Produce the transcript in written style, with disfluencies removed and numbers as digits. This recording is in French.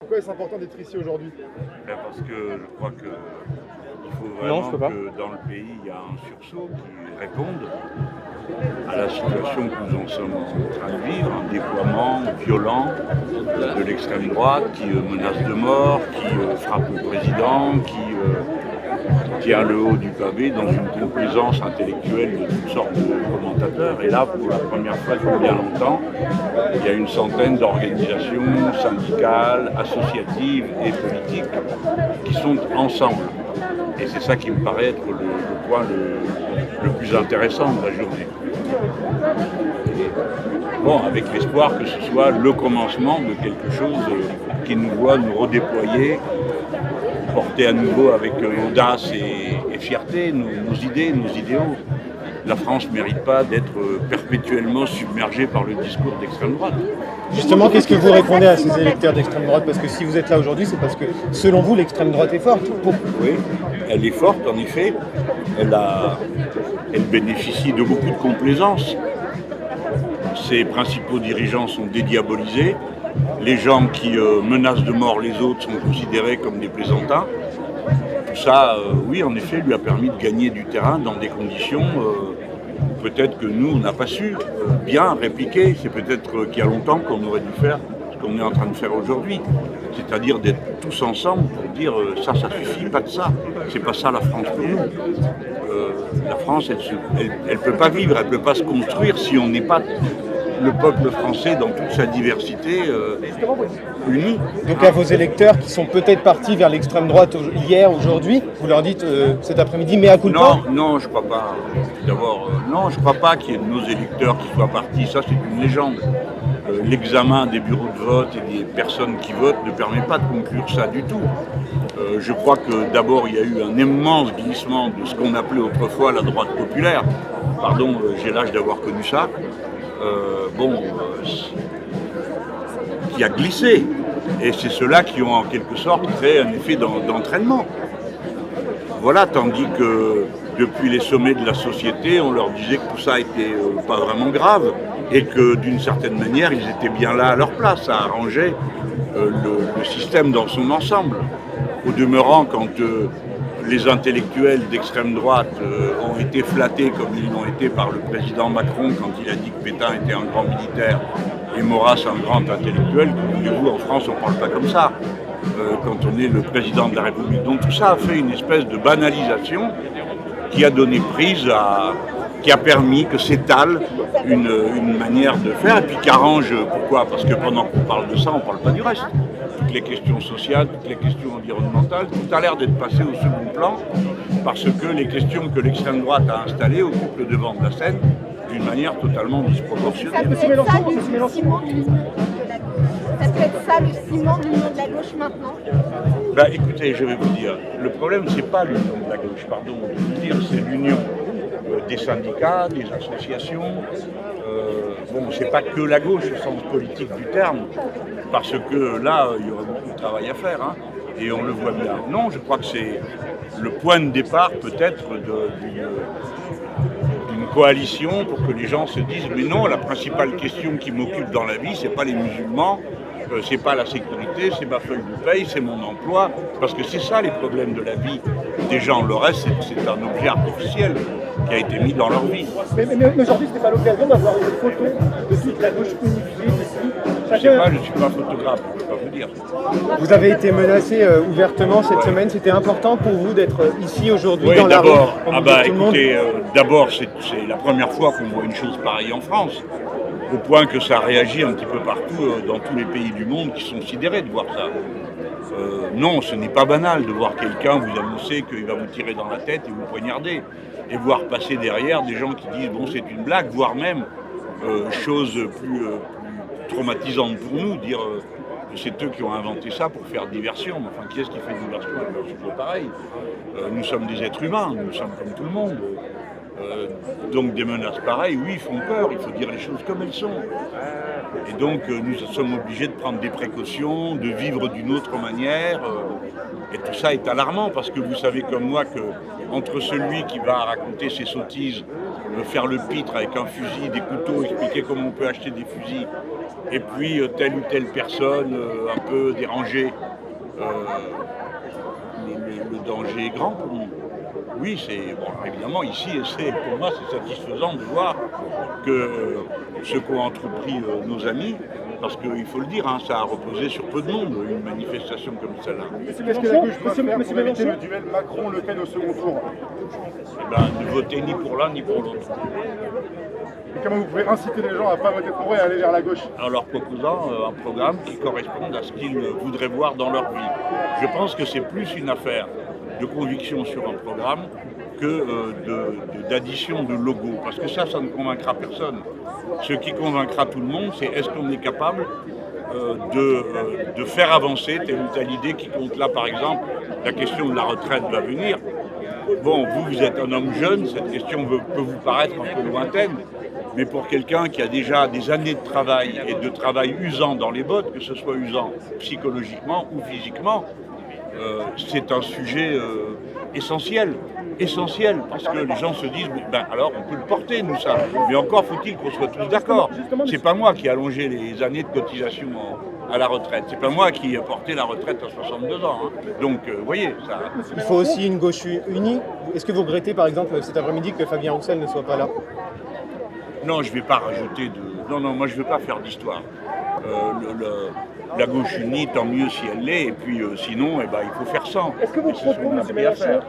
Pourquoi est-ce important d'être ici aujourd'hui? Parce que je crois qu'il faut Non, je vraiment peux pas. que dans le pays, il y a un sursaut qui réponde à la situation que nous en sommes en train de vivre, un déploiement violent de l'extrême droite qui menace de mort, qui frappe le président, qui tient le haut du pavé dans une complaisance intellectuelle de toutes sortes de commentateurs. Et là, pour la première fois depuis bien longtemps, il y a une centaine d'organisations syndicales, associatives et politiques qui sont ensemble. Et c'est ça qui me paraît être le point le plus intéressant de la journée. Bon, avec l'espoir que ce soit le commencement de quelque chose qui nous voit nous redéployer, porter à nouveau avec audace et fierté nos idées, nos idéaux. La France ne mérite pas d'être perpétuellement submergée par le discours d'extrême droite. Justement, qu'est-ce que vous répondez à ces électeurs d'extrême droite? Parce que si vous êtes là aujourd'hui, c'est parce que, selon vous, l'extrême droite est forte. Oui, elle est forte, en effet. Elle bénéficie de beaucoup de complaisance. Ses principaux dirigeants sont dédiabolisés. Les gens qui menacent de mort les autres sont considérés comme des plaisantins. Tout ça, oui, en effet, lui a permis de gagner du terrain dans des conditions peut-être que nous, on n'a pas su bien répliquer. C'est peut-être qu'il y a longtemps qu'on aurait dû faire ce qu'on est en train de faire aujourd'hui. C'est-à-dire d'être tous ensemble pour dire ça suffit, pas de ça. C'est pas ça la France pour nous. La France, elle peut pas vivre, elle peut pas se construire si on n'est pas le peuple français dans toute sa diversité uni. Donc à vos électeurs qui sont peut-être partis vers l'extrême droite hier, aujourd'hui, vous leur dites cet après-midi, mea culpa? Non, je crois pas. D'abord, non, je crois pas qu'il y ait de nos électeurs qui soient partis. Ça, c'est une légende. L'examen des bureaux de vote et des personnes qui votent ne permet pas de conclure ça du tout. Je crois que d'abord, il y a eu un immense glissement de ce qu'on appelait autrefois la droite populaire. Pardon, j'ai l'âge d'avoir connu ça. Qui a glissé. Et c'est ceux-là qui ont en quelque sorte créé un effet d'entraînement. Voilà, tandis que depuis les sommets de la société, on leur disait que tout ça était pas vraiment grave et que d'une certaine manière, ils étaient bien là à leur place. Ça arrangeait le système dans son ensemble. Au demeurant, quand les intellectuels d'extrême droite ont été flattés comme ils l'ont été par le président Macron quand il a dit que Pétain était un grand militaire et Maurras un grand intellectuel. Voulez-vous, en France, on ne parle pas comme ça quand on est le président de la République. Donc tout ça a fait une espèce de banalisation qui a donné prise qui a permis que s'étale une manière de faire et puis qui arrange, pourquoi? Parce que pendant qu'on parle de ça, on ne parle pas du reste. Toutes les questions sociales, toutes les questions environnementales, tout a l'air d'être passé au second plan parce que les questions que l'extrême droite a installées occupent le devant de la scène d'une manière totalement disproportionnée. Ça peut être ça le ciment de l'union de la gauche. Ça peut être ça le ciment de l'union de la gauche maintenant. Écoutez, je vais vous dire, le problème c'est pas l'union de la gauche, pardon, je veux dire, c'est l'union des syndicats, des associations. C'est pas que la gauche au sens politique du terme, parce que là, il y aurait beaucoup de travail à faire, hein, et on le voit bien. Non, je crois que c'est le point de départ peut-être d'une coalition pour que les gens se disent mais non, la principale question qui m'occupe dans la vie, c'est pas les musulmans, c'est pas la sécurité, c'est ma feuille de paye, c'est mon emploi, parce que c'est ça les problèmes de la vie des gens. Le reste, c'est un objet artificiel qui a été mis dans leur vie. Mais aujourd'hui, ce n'est pas l'occasion d'avoir une photo de toute la gauche unifiée ici. Je sais pas, je ne suis pas photographe, je ne peux pas vous dire. Vous avez été menacé ouvertement cette semaine. C'était important pour vous d'être ici aujourd'hui Oui, dans la rue? D'abord, c'est la première fois qu'on voit une chose pareille en France. Au point que ça réagit un petit peu partout dans tous les pays du monde qui sont sidérés de voir ça. Non, ce n'est pas banal de voir quelqu'un vous annoncer qu'il va vous tirer dans la tête et vous poignarder. Et voir passer derrière des gens qui disent bon c'est une blague, voire même chose plus traumatisante pour nous, dire que c'est eux qui ont inventé ça pour faire diversion. Mais enfin, qui est-ce qui fait diversion avec un sujet pareil? Nous sommes des êtres humains, nous sommes comme tout le monde. Donc des menaces pareilles, oui, font peur, il faut dire les choses comme elles sont. Et donc nous sommes obligés de prendre des précautions, de vivre d'une autre manière. Et tout ça est alarmant parce que vous savez comme moi que entre celui qui va raconter ses sottises, faire le pitre avec un fusil, des couteaux, expliquer comment on peut acheter des fusils, et puis telle ou telle personne un peu dérangée, le danger est grand pour nous. Oui, c'est bon, évidemment ici, pour moi, c'est satisfaisant de voir que ce qu'ont entrepris nos amis, parce qu'il faut le dire, hein, ça a reposé sur peu de monde, une manifestation comme celle-là. Qu'est-ce que la gauche doit faire pour éviter le duel Macron-Le Pen au second tour? Eh ben, ne voter ni pour l'un ni pour l'autre. Et comment vous pouvez inciter les gens à ne pas voter pour eux et à aller vers la gauche? En leur proposant un programme qui corresponde à ce qu'ils voudraient voir dans leur vie. Je pense que c'est plus une affaire de conviction sur un programme que d'addition de logos, parce que ça ne convaincra personne. Ce qui convaincra tout le monde, c'est est-ce qu'on est capable de faire avancer telle ou telle idée qui compte. Là, par exemple, la question de la retraite va venir. Bon, vous êtes un homme jeune, cette question peut vous paraître un peu lointaine, mais pour quelqu'un qui a déjà des années de travail et de travail usant dans les bottes, que ce soit usant psychologiquement ou physiquement, c'est un sujet essentiel, parce que les gens se disent, alors on peut le porter nous ça, mais encore faut-il qu'on soit tous d'accord. C'est pas moi qui ai allongé les années de cotisation à la retraite, c'est pas moi qui ai porté la retraite à 62 ans. Hein. Donc vous voyez, ça... Il faut aussi une gauche unie. Est-ce que vous regrettez par exemple cet après-midi que Fabien Roussel ne soit pas là? Non, je ne vais pas rajouter de... Non, moi je ne veux pas faire d'histoire. La gauche unie, tant mieux si elle l'est, et puis sinon, il faut faire sans. Est-ce que vous proposez, M. Mélenchon,